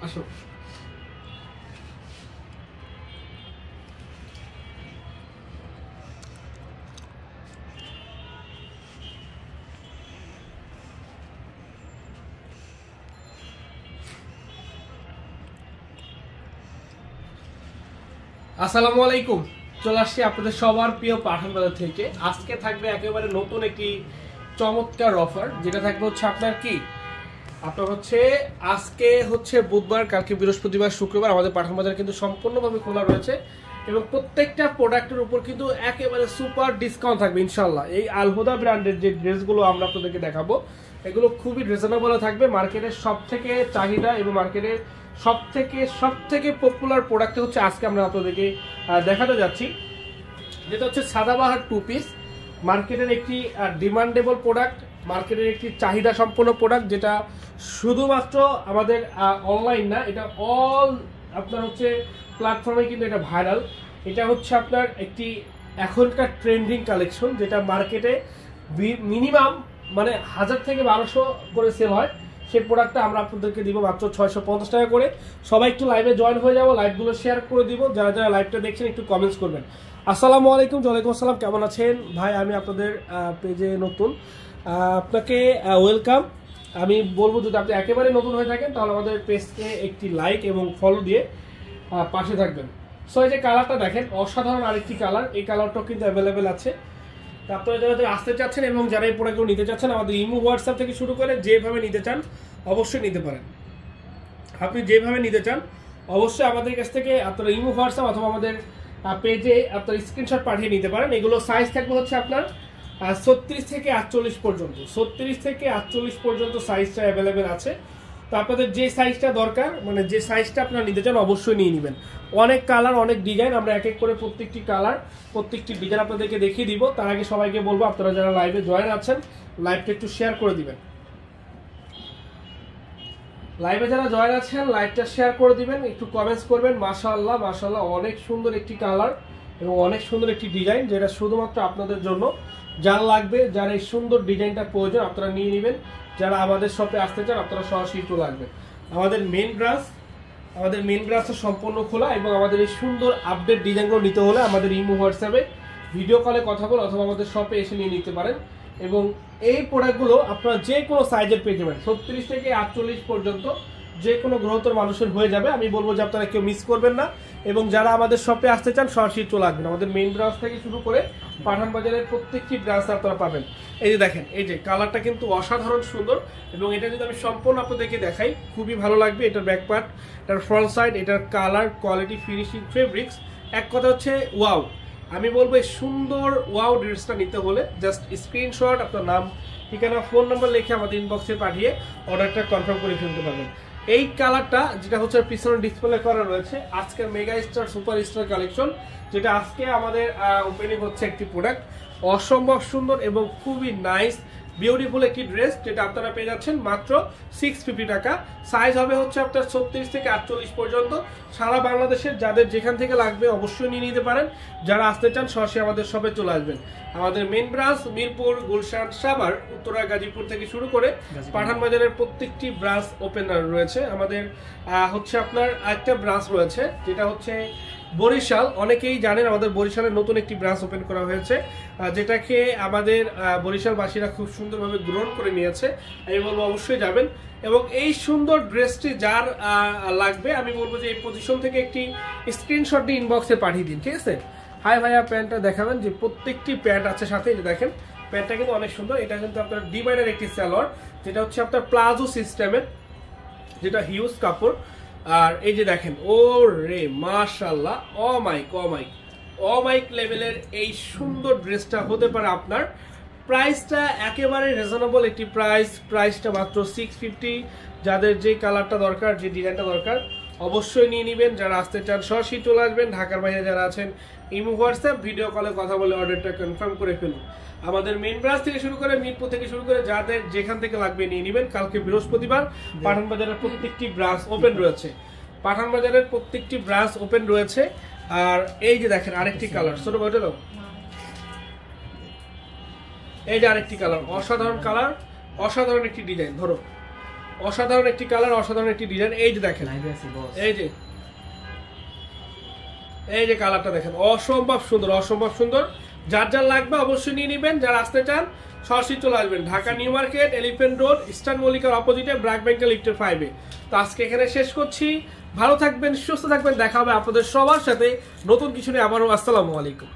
আসো। আসসালামু আলাইকুম, চলে আসছি আপনাদের সবার প্রিয় পাঠান বাজার থেকে। আজকে থাকবে একেবারে নতুন একটি চমৎকার অফার, যেটা থাকবে হচ্ছে আপনার আজকে হচ্ছে বুধবার, কালকে বৃহস্পতিবার, শুক্রবার আমাদের পাঠান বাজার কিন্তু সম্পূর্ণভাবে খোলা রয়েছে এবং প্রত্যেকটা প্রোডাক্টের উপর কিন্তু একেবারে সুপার ডিসকাউন্ট থাকবে ইনশাল্লাহ। এই আলহুদা ব্র্যান্ডের যে ড্রেসগুলো আমরা আপনাদেরকে দেখাবো, এগুলো খুবই রিজনেবল থাকবে। মার্কেটের সব থেকে চাহিদা এবং মার্কেটের সব থেকে পপুলার প্রোডাক্ট হচ্ছে আজকে আমরা আপনাদেরকে দেখাতে যাচ্ছি, যেটা হচ্ছে সাদাবাহার টু পিস। মার্কেটের একটি ডিমান্ডেবল প্রোডাক্ট, মার্কেটের একটি চাহিদা সম্পন্ন প্রোডাক্ট, যেটা শুধুমাত্র আমাদের অনলাইন না, এটা অল আপনার হচ্ছে প্ল্যাটফর্মে কিন্তু এটা ভাইরাল। এটা হচ্ছে আপনার একটি এখনকার ট্রেন্ডিং কালেকশন, যেটা মার্কেটে মিনিমাম মানে 1000 থেকে 1200 করে সেল হয়। সেই প্রোডাক্টটা আমরা আপনাদেরকে দিব মাত্র 650 টাকা করে। সবাই একটু লাইভে জয়েন হয়ে যাবো, লাইভগুলো শেয়ার করে দিব। যারা যারা লাইভটা দেখছেন একটু কমেন্টস করবেন। আসসালামু আলাইকুম। ওয়ালাইকুম আসসালাম, কেমন আছেন ভাই? আমি আপনাদের পেজে নতুন, আপনাকে ওয়েলকাম। আমি বলবো যদি আপনি একেবারে নতুন হয়ে থাকেন তাহলে আমাদের পেজকে একটি লাইক এবং ফলো দিয়ে পাশে থাকবেন। সো এই যে কালারটা দেখেন, অসাধারণ আরেকটি কালার। এই কালারটাও কিন্তু অ্যাভেলেবেল আছে। আপনারা যারা আসতে চাচ্ছেন এবং যারা এই প্রোডাক্টগুলো নিতে চাচ্ছেন, আমাদের ইমো হোয়াটসঅ্যাপ থেকে শুরু করে যেভাবে নিতে চান অবশ্যই নিতে পারেন। আপনি যেভাবে নিতে চান অবশ্যই আমাদের কাছ থেকে আপনারা ইমো হোয়াটসঅ্যাপ অথবা আমাদের পেজে আপনার স্ক্রিনশট পাঠিয়ে নিতে পারেন। এগুলো সাইজ থাকবে হচ্ছে আপনার 36 থেকে 48 পর্যন্ত। 36 থেকে 48 পর্যন্ত সাইজটা অ্যাভেলেবেল আছে। তো আপনাদের যে সাইজটা দরকার, মানে যে সাইজটা আপনারা নিতে চান অবশ্যই নিয়ে নেবেন। অনেক কালার, অনেক ডিজাইন, আমরা এক এক করে প্রত্যেকটি কালার, প্রত্যেকটি ডিজাইন আপনাদেরকে দেখিয়ে দিব। তার আগে সবাইকে বলবো আপনারা যারা লাইভে জয়েন আছেন লাইভটা একটু শেয়ার করে দিবেন। লাইভে যারা জয়েন আছেন লাইভটা শেয়ার করে দিবেন, একটু কমেন্টস করবেন। মাশাআল্লাহ মাশাআল্লাহ, অনেক সুন্দর একটি কালার এবং অনেক সুন্দর একটি ডিজাইন, যেটা শুধুমাত্র আপনাদের জন্য। যার লাগবে, যার এই সুন্দর ডিজাইনটা প্রয়োজন আপনারা নিয়ে নেবেন। যারা আমাদের শপে আসতে চান আপনারা সরাসরি চলে আসবেন। আমাদের মেন ব্রাঞ্চটা সম্পূর্ণ খোলা এবং আমাদের এই সুন্দর আপডেট ডিজাইনগুলো নিতে হলে আমাদের ইমো হোয়াটসঅ্যাপে ভিডিও কলে কথা বলে অথবা আমাদের শপে এসে নিয়ে নিতে পারেন। এবং এই প্রোডাক্টগুলো আপনারা যে কোনো সাইজের পেয়ে যাবেন, 36 থেকে 48 পর্যন্ত যে কোনো গ্রহতর মানুষের হয়ে যাবে। আমি বলবো যে আপনারা কেউ মিস করবেন না এবং যারা আমাদের শপে আসতে চান সরাসরি চলে আসবেন। আমাদের মেইন ব্রাঞ্চ থেকে শুরু করে পাঠান বাজারের প্রত্যেকটি ব্রাঞ্চে আপনারা পাবেন। এই যে দেখেন, এই যে কালারটা কিন্তু অসাধারণ সুন্দর এবং এটা যদি আমি সম্পূর্ণ আপনাদেরকে দেখাই খুবই ভালো লাগবে। এটার ব্যাক পার্ট, এটার ফ্রন্ট সাইড, এটার কালার, কোয়ালিটি, ফিনিশিং, ফেব্রিক্স, এক কথা হচ্ছে ওয়াও। আমি বলবো এই সুন্দর ওয়াও ড্রেসটা নিতে হলে জাস্ট স্ক্রিনশট, আপনার নাম, ঠিকানা, ফোন নাম্বার লিখে আমাদের ইনবক্সে পাঠিয়ে অর্ডারটা কনফার্ম করে ফেলতে পারবেন। এই কালারটা যেটা হচ্ছে পিছনে ডিসপ্লে করা রয়েছে আজকের mega star super star collection, যেটা আজকে আমাদের ওপেনিং হচ্ছে একটি প্রোডাক্ট, অসম্ভব সুন্দর এবং খুবই নাইস বিউটিফুল একটি ড্রেস, যেটা আপনারা পেয়ে যাচ্ছেন মাত্র 650 টাকা। সাইজ হবে হচ্ছে আপনার 36 থেকে 48 পর্যন্ত। সারা বাংলাদেশের যাদের যেখান থেকে লাগবে অবশ্যই নিয়ে নিতে পারেন। যারা আসতে চান সরাসরি আমাদের শপে চলে আসবেন। আমাদের মেন ব্রাঞ্চ মিরপুর, গুলশান, সাভার, উত্তরা, গাজীপুর থেকে শুরু করে পাঠান বাজারের প্রত্যেকটি ব্রাঞ্চ ওপেন রয়েছে। আমাদের হচ্ছে আপনার একটা ব্রাঞ্চ রয়েছে যেটা হচ্ছে বরিশাল। অনেকেই জানেন আমাদের বরিশালের নতুন একটি ব্রাঞ্চ ওপেন করা হয়েছে, যেটাকে আমাদের বরিশালবাসীরা খুব সুন্দরভাবে গ্রহণ করে নিয়েছে। আমি বলবো অবশ্যই যাবেন এবং এই সুন্দর ড্রেসটি যার লাগবে আমি বলবো যে এই পজিশন থেকে একটি স্ক্রিনশট দিয়ে ইনবক্সে পাঠিয়ে দিন, ঠিক আছে? হাই ভাইয়া, প্যান্টটা দেখাবেন। যে প্রত্যেকটি প্যান্ট আছে সাথে, যে দেখেন প্যান্টটা কিন্তু অনেক সুন্দর। এটা কিন্তু আপনার ডিভাইডার একটি সালোয়ার, যেটা হচ্ছে আপনার প্লাজো সিস্টেমের, যেটা হিউজ কাপড়। আর এই যে দেখেন, ও রে মাশাআল্লাহ, অমাইক লেভেলের এই সুন্দর ড্রেসটা হতে পারে আপনার। প্রাইসটা একেবারে রিজনেবল একটি প্রাইসটা মাত্র 650। যাদের যে কালারটা দরকার, যে ডিজাইনটা দরকার অবশ্যই নিয়ে নেবেন। যারা আসতে চান সরাসরি চলে আসবেন। ঢাকার বাইরে যারা আছেন ইমো হোয়াটসঅ্যাপ ভিডিও কলে কথা বলে অর্ডারটা কনফার্ম করে ফেলুন। আমাদের মেইন ব্রাঞ্চ থেকে শুরু করে মিরপুর থেকে শুরু করে যাদের যেখান থেকে লাগবে নিয়ে নেবেন। কালকে বৃহস্পতিবার পাঠান বাজারের প্রত্যেকটি ব্রাঞ্চ ওপেন রয়েছে। আর এই যে দেখেন আরেকটি কালার, ছোট বড়, এই যে আরেকটি কালার, অসাধারণ কালার, অসাধারণ একটি ডিজাইন। ধরো অসাধারণ একটি কালার, অসাধারণ একটি ডিজাইন। এই যে দেখেন, এই যে কালারটা দেখেন, অসম্ভব সুন্দর, অসম্ভব সুন্দর। যার যার লাগবে অবশ্যই নিয়ে নেবেন। যারা আসতে চান সরাসরি চলে আসবেন Dhaka new market, elephant road, eastern মল্লিকার অপোজিটে, ব্র্যাক ব্যাংকের লিফটের 5-এ। তো আজকে এখানে শেষ করছি। ভালো থাকবেন, সুস্থ থাকবেন, দেখা হবে আপনাদের সবার সাথে নতুন কিছু নিয়ে আবারও। আসসালামু আলাইকুম।